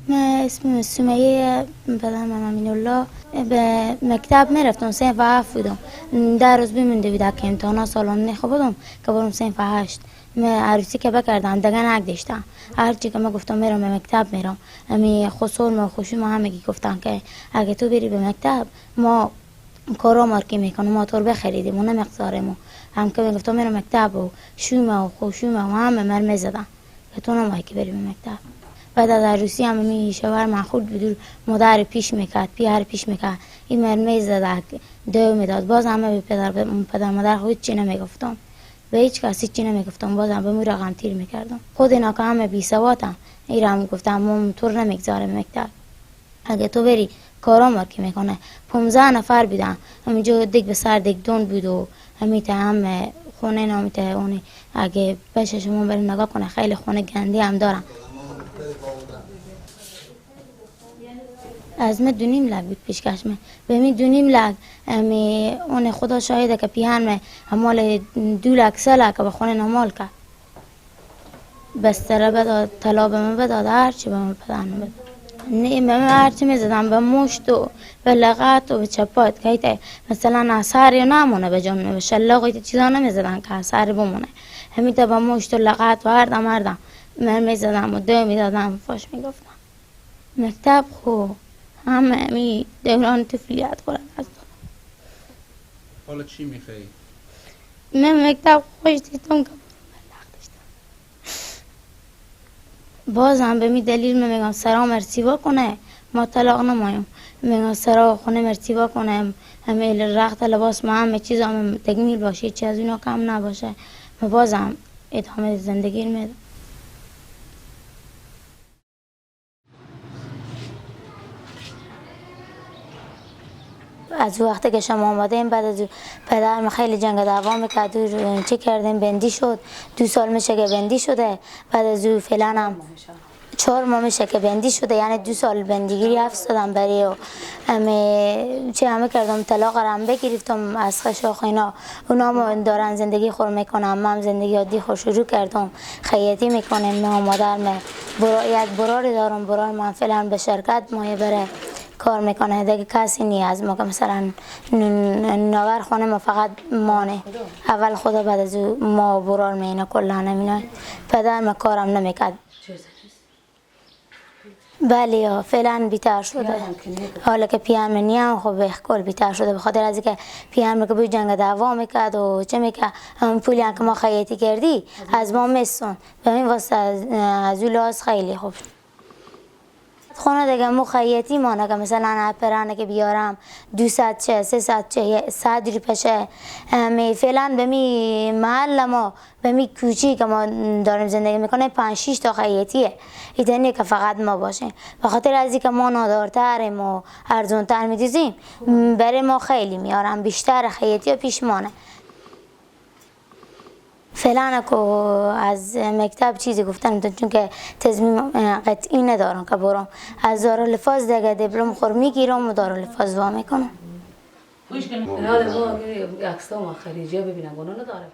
من اسمم سمیه، پدرم امین الله. به مکتب میرفتم، صنف 7 بودم. در روز بمونده بود که امتحانا سالانه نخو بودم که برم صنف 8. من عروسی که بکردم دیگه نگذاشتم. هرچی که من گفتم میرم به مکتب میرم. امی خسور ما خوشی ما همگی گفتن که اگه تو بری به مکتب ما کارا مارکی میکنم، موتور بخریدیم و نمقدارمو. هم که میگفتم میرم مکتب و شومه و خوشومه و همه من میزدن که تو نمایی که بری به مکتب. بعد از عروسی هم می شوهر معقول بدور مادر پیش میکرد، پیار پیش میکرد، این مرمی زد دو میداد. باز همه به پدر مادر خود چی نمیگفتم، به هیچ کسی چی نمیگفتم. باز هم به مو رقم تیر میکردم. خود اینا که همه بی سوادن، این هم گفتم ما تو نمیگذارم مکتب. اگه تو بری کارا مارکی میکنه. 15 نفر بودن، همینجا دیگ به سر دیگ دون بود و همیته هم خونه نامیته اونی. اگه بشه شما بریم نگاه کنه خیلی خونه گندی هم دارن. از من 2.5 لک بود پیشکش من. به می 2.5 لک اون خدا شاهده که پیهن من همال 2 لک 3 لک به خونه نمال کرد. بستره بداد، طلا به من بداد، هرچی به من پدرم بداد. نه من هرچی میزدم به مشت و به لغت و به چپات که ایت مثلا اثری نمونه به جان به شلاق ایت چیزا نمیزدن که اثری بمونه. همیت به مشت و لغت و هردم من میزدم و دو میدادم فاش میگفتم. مکتب خوب همه می دوران طفولیت خورد از حالا چی میخوایی؟ من مکتب خوش دیدم که بازم به می دلیل من میگم سرا مرتیبا کنه ما طلاق نمایم. میگم سرا خونه مرتیبا کنه، همه رخت لباس ما همه چیز هم تکمیل باشه، چیز از اینا کم نباشه. ما بازم ادامه زندگی میدم. از وقتی که شما آمدیم بعد از پدرم خیلی جنگ دعوا میکرد و چه کردیم بندی شد. 2 سال میشه که بندی شده. بعد از او فعلا هم 4 ماه میشه که بندی شده، یعنی 2 سال بندگیری افسدم بری و چه همه کردم طلاق رم بگرفتم از خشاخ اینا. اونا هم دارن زندگی خور میکنم، من زندگی عادی خور شروع کردم. خیاطی میکنم. من مادرم یک براری دارم، برار من فعلا به شرکت مایه بره کار میکنه دیگه کسی نی از ما که مثلا نوار خانه ما فقط مانه. اول خدا بعد از ما برار مینه کلا نمینه. پدرم کارم نمیکرد. بله فعلا بیتر شده. حالا که پیام نیم خب کل بیتر شده، به خاطر از اینکه پیام که به جنگ دعوا میکرد و چه میکرد همون پولی که ما خیاطی کردی از ما میسون. به این واسه از اون لحاظ خیلی خوب خونه دیگه مخیطی مانه که مثلا پرانه که بیارم 200 چه 300 چه 100 روپشه. فعلا به می محل ما به می کوچی که ما داریم زندگی میکنه 5-6 تا خیاطیه. ایتنی که فقط ما باشیم، به خاطر از اینکه ما نادارتریم و ارزونتر میدیزیم برای ما خیلی میارم بیشتر خیاطی و پیشمانه. فعلا که از مکتب چیزی گفتن چون که تصمیم قطعی ندارم که برم. از دارالحفاظ دیگه دیپلم خور میگیرم و دارالحفاظ وا میکنم. نه ما عکس ما خارجی ببینم گناه نداره.